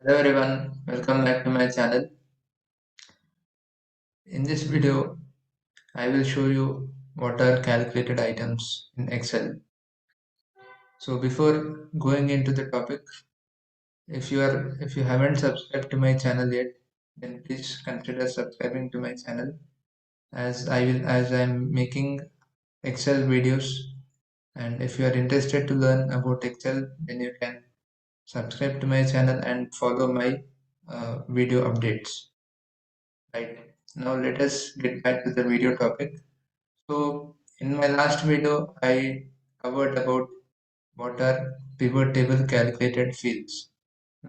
Hello everyone, welcome back to my channel. In this video, I will show you what are calculated items in Excel. So before going into the topic, if you haven't subscribed to my channel yet, then please consider subscribing to my channel as I'm making Excel videos. And if you are interested to learn about Excel, then you can subscribe to my channel and follow my video updates. Right. Now let us get back to the video topic. So in my last video, I covered about what are pivot table calculated fields.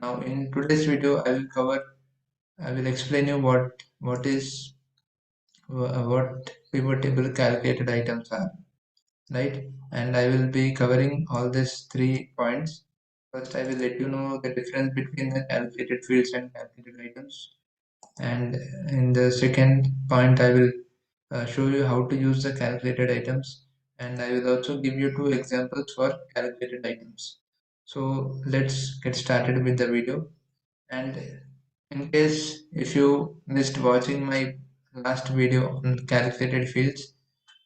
Now in today's video, I will explain you what is what pivot table calculated items are, right? And I will be covering all these 3 points. First, I will let you know the difference between the calculated fields and calculated items. And in the second point, I will show you how to use the calculated items, and I will also give you 2 examples for calculated items. So let's get started with the video. And in case if you missed watching my last video on calculated fields,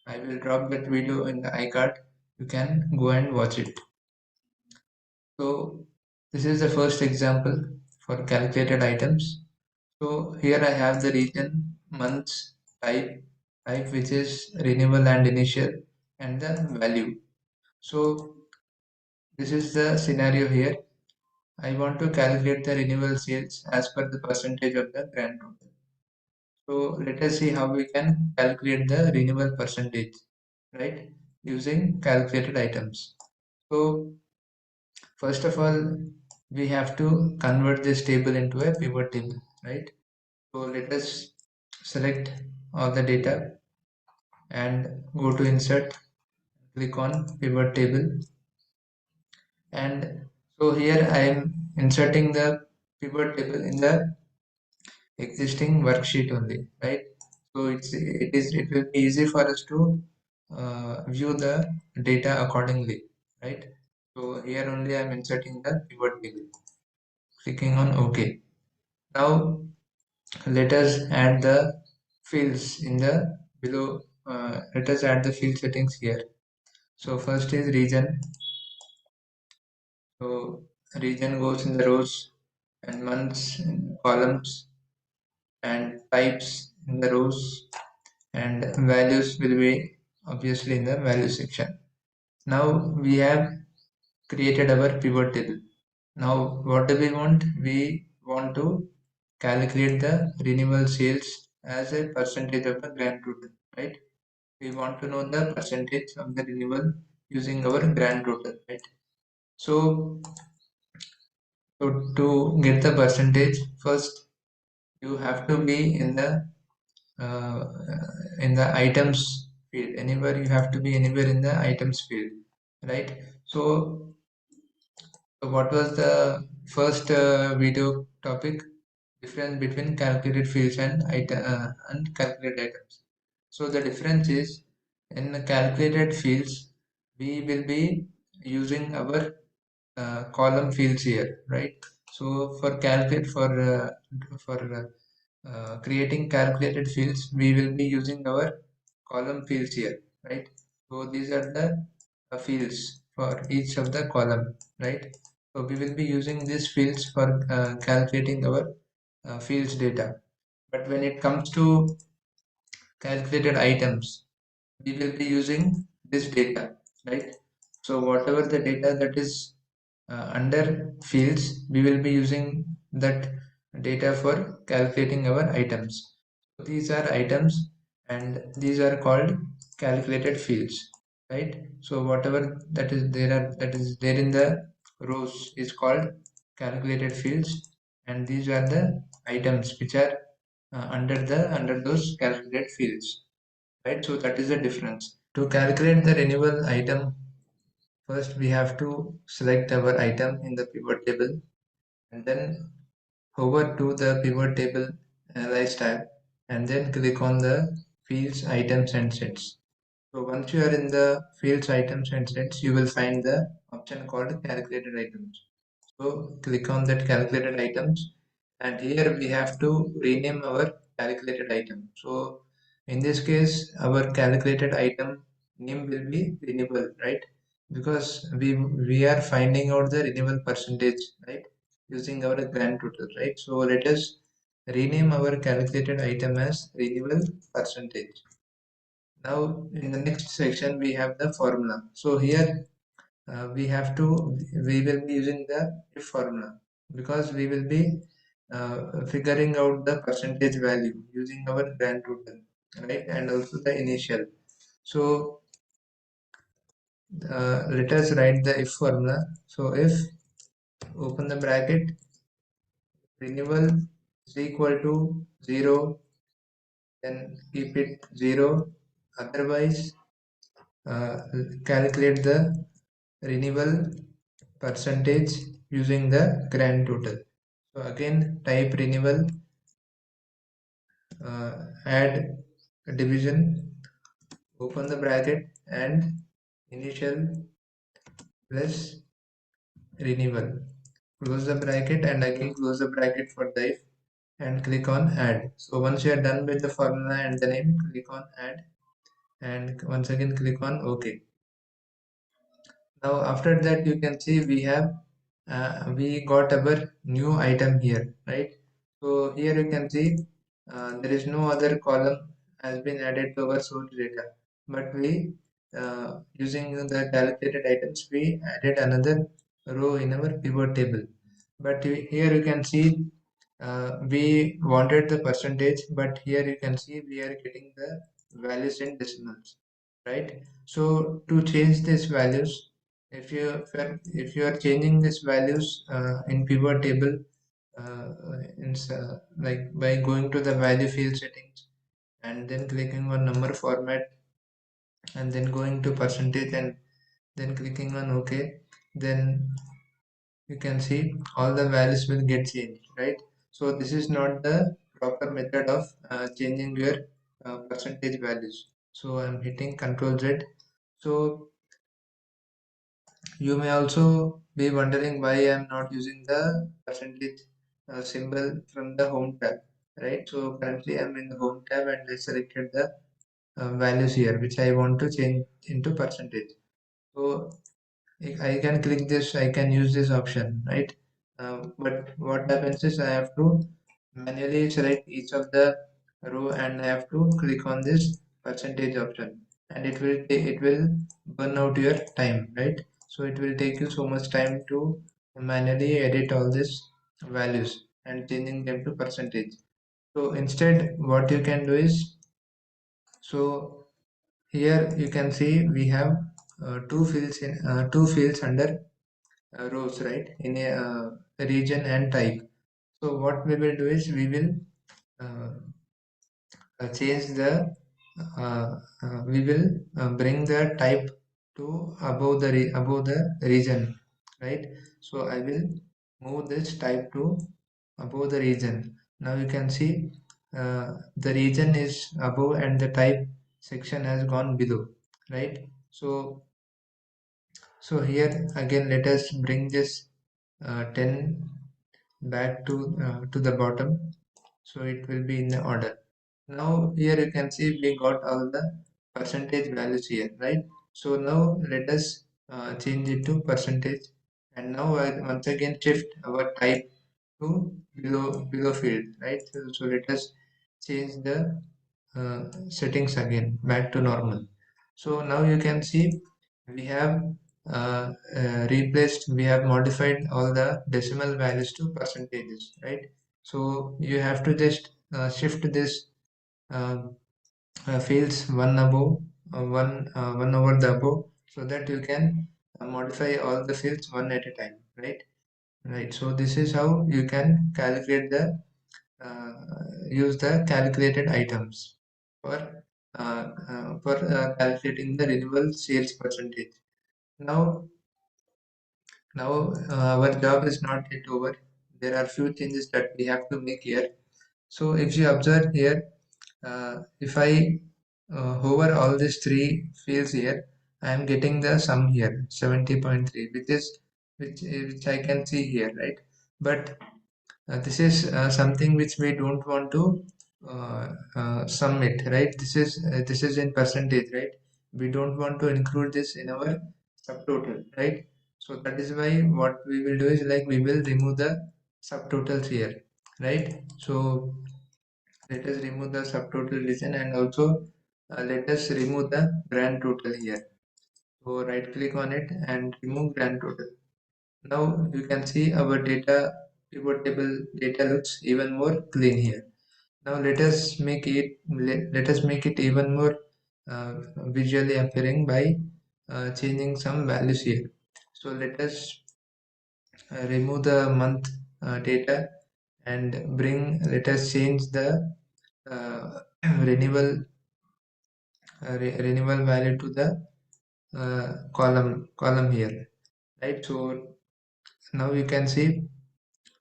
I will drop that video in the iCard. You can go and watch it. So this is the first example for calculated items. So here I have the region, months, type which is renewal and initial, and the value. So this is the scenario here. I want to calculate the renewal sales as per the percentage of the grand total. So let us see how we can calculate the renewal percentage, right? Using calculated items. So first of all, we have to convert this table into a pivot table, right? So let us select all the data and go to insert, click on pivot table, and so here I am inserting the pivot table in the existing worksheet only, right? So it will be easy for us to view the data accordingly, right? So here only I am inserting the pivot table, clicking on OK. Now let us add the fields in the below. Let us add the field settings here. So first is region. So region goes in the rows, and months in columns, and types in the rows, and values will be obviously in the value section. Now we have created our pivot table. Now what do we want? We want to calculate the renewal sales as a percentage of the grand total, right? We want to know the percentage of the renewal using our grand total, right? So, to get the percentage, first you have to be uh, in the items field. Anywhere you have to be anywhere in the items field, right? So, what was the first video topic? Difference between calculated fields and and calculated items. So the difference is, in the calculated fields, we will be using our column fields here, right? So for creating calculated fields, we will be using our column fields here, right? So these are the fields for each of the column, right? So we will be using these fields for calculating our fields data. But when it comes to calculated items, we will be using this data, right? So whatever the data that is under fields, we will be using that data for calculating our items. So these are items, and these are called calculated fields, right? So whatever that is there in the rows is called calculated fields, and these are the items which are under those calculated fields, right? So that is the difference. To calculate the renewal item, first we have to select our item in the pivot table, and then hover to the pivot table analyze tab, and then click on the fields, items and sets. So once you are in the fields, items and sets, you will find the option called calculated items. So click on that calculated items, and here we have to rename our calculated item. So in this case, our calculated item name will be renewable, right? Because we are finding out the renewal percentage, right? Using our grand total, right? So let us rename our calculated item as renewal percentage. Now in the next section we have the formula. So here we will be using the if formula, because we will be figuring out the percentage value using our grand total, right? And also the initial. So let us write the if formula. So if, open the bracket, renewal is equal to 0, then keep it 0, otherwise uh, calculate the renewal percentage using the grand total. So again type renewal, add division, open the bracket, and initial plus renewal. Close the bracket and again close the bracket for the if, and click on add. So once you are done with the formula and the name, click on add, and once again click on OK. Now after that you can see we got our new item here, right? So here you can see there is no other column has been added to our source data, but we using the calculated items we added another row in our pivot table. But here you can see we wanted the percentage, but here you can see we are getting the values in decimals, right? So to change these values, if you are changing these values in pivot table, like by going to the value field settings and then clicking on number format and then going to percentage and then clicking on OK, then you can see all the values will get changed, right? So this is not the proper method of changing your percentage values. So I'm hitting Ctrl Z. So you may also be wondering why I'm not using the percentage symbol from the home tab, right? So currently I'm in the home tab and I selected the values here which I want to change into percentage. So I can click this, I can use this option, right? But what happens is I have to manually select each of the row and I have to click on this percentage option, and it will burn out your time, right? So it will take you so much time to manually edit all these values and changing them to percentage. So instead what you can do is, so here you can see we have two fields under rows, right, in a region and type. So what we will do is we will uh, change the we will bring the type to above the region, right? So I will move this type to above the region. Now you can see the region is above and the type section has gone below, right? So here again let us bring this 10 back to the bottom, so it will be in the order. Now here you can see we got all the percentage values here, right? So now let us change it to percentage, and now I once again shift our type to below field, right? So let us change the settings again back to normal. So now you can see we have we have modified all the decimal values to percentages, right? So you have to just shift this uh, fields one above, one over the above, so that you can modify all the fields one at a time, right? Right. So this is how you can calculate the uh, use the calculated items for calculating the renewable sales percentage. Now, our job is not yet over. There are few changes that we have to make here. So if you observe here, if I hover all these three fields here, I am getting the sum here 70.3, which is which I can see here, right? But this is something which we don't want to sum it, right? This is in percentage, right? We don't want to include this in our subtotal, right? So that is why what we will do is like we will remove the subtotals here, right? So let us remove the subtotal region, and also let us remove the grand total here. So right click on it and remove grand total. Now you can see our data pivot table data looks even more clean here. Now let us make it even more visually appearing by changing some values here. So let us remove the month data and let us change the uh, renewal renewal value to the column here, right? So now you can see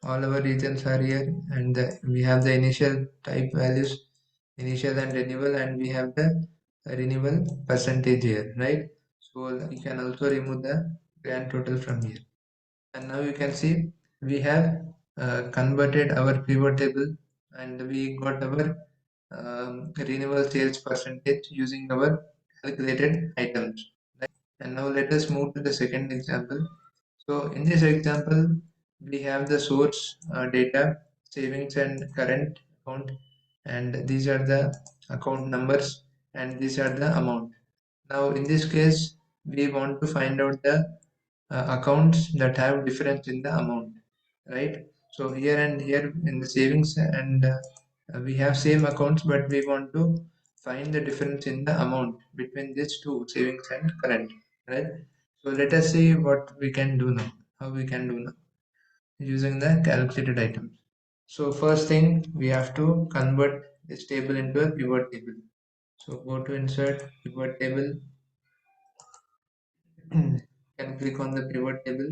all our regions are here, and we have the initial type values, initial and renewal, and we have the renewal percentage here, right? So you can also remove the grand total from here. And now you can see we have converted our pivot table, and we got our renewal sales percentage using our calculated items. And now let us move to the second example. So in this example, we have the source data, savings and current account, and these are the account numbers, and these are the amount. Now in this case, we want to find out the accounts that have difference in the amount, right? So here and here in the savings, and we have same accounts, but we want to find the difference in the amount between these two, savings and current, right? So let us see what we can do now, how we can do now using the calculated items. So first thing, we have to convert this table into a pivot table. So go to insert pivot table, can click on the pivot table,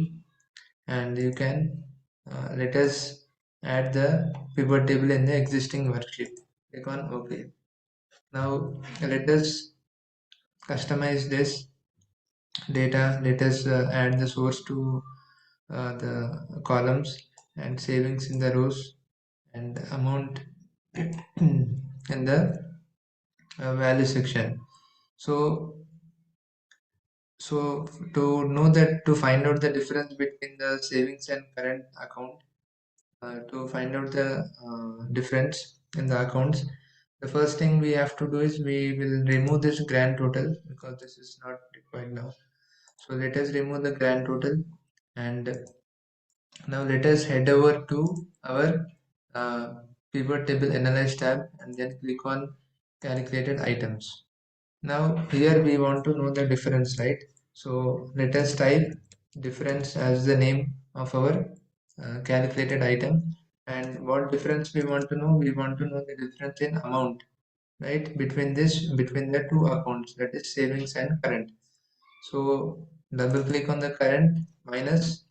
and you can let us add the pivot table in the existing worksheet. Click on OK. Now let us customize this data. Let us add the source to the columns, and savings in the rows, and amount in the value section. So to know that, to find out the difference between the savings and current account, to find out the difference in the accounts, the first thing we have to do is we will remove this grand total because this is not required now. So let us remove the grand total, and now let us head over to our uh, pivot table analyze tab, and then click on calculated items. Now here we want to know the difference, right? So let us type difference as the name of our calculated item. And what difference we want to know? We want to know the difference in amount, right? Between the two accounts, that is savings and current. So double click on the current minus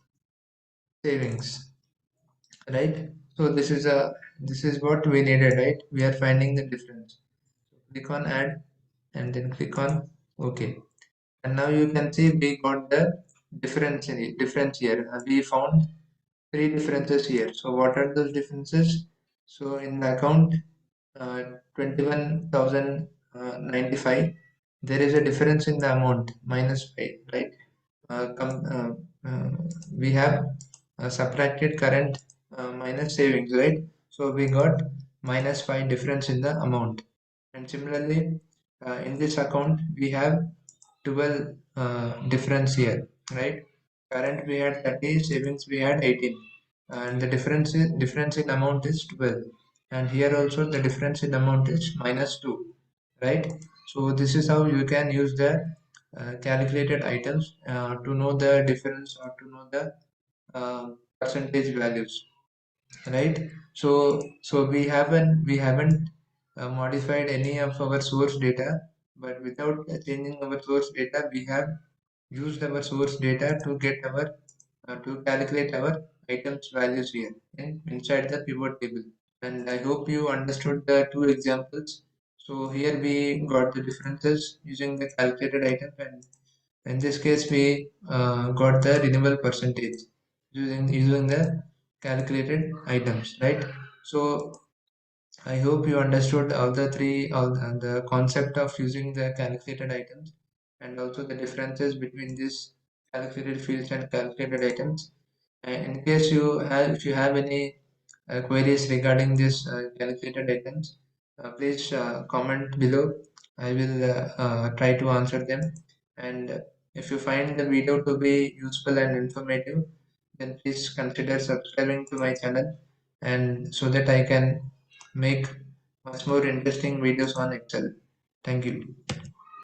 savings, right? So this is what we needed, right? We are finding the difference. So click on add, and then click on OK. And now you can see we got the difference here. We found three differences here. So what are those differences? So in the account 21,095, there is a difference in the amount minus 5, right? uh, com- uh, uh, we have subtracted current minus savings, right? So we got minus 5 difference in the amount. And similarly, in this account we have 12 difference here, right? Current we had 30, savings we had 18, and the difference in amount is 12. And here also the difference in amount is minus 2, right? So this is how you can use the calculated items to know the difference, or to know the percentage values, right? So we haven't modified any of our source data, but without changing our source data, we have used our source data to get our to calculate our items values here inside the pivot table. And I hope you understood the two examples. So here we got the differences using the calculated item, and In this case, we got the renewal percentage using the calculated items, right? So I hope you understood all the three, the concept of using the calculated items and also the differences between these calculated fields and calculated items. And in case if you have any queries regarding this calculated items, please comment below. I will try to answer them. And if you find the video to be useful and informative, then please consider subscribing to my channel, and so that I can make much more interesting videos on Excel. Thank you.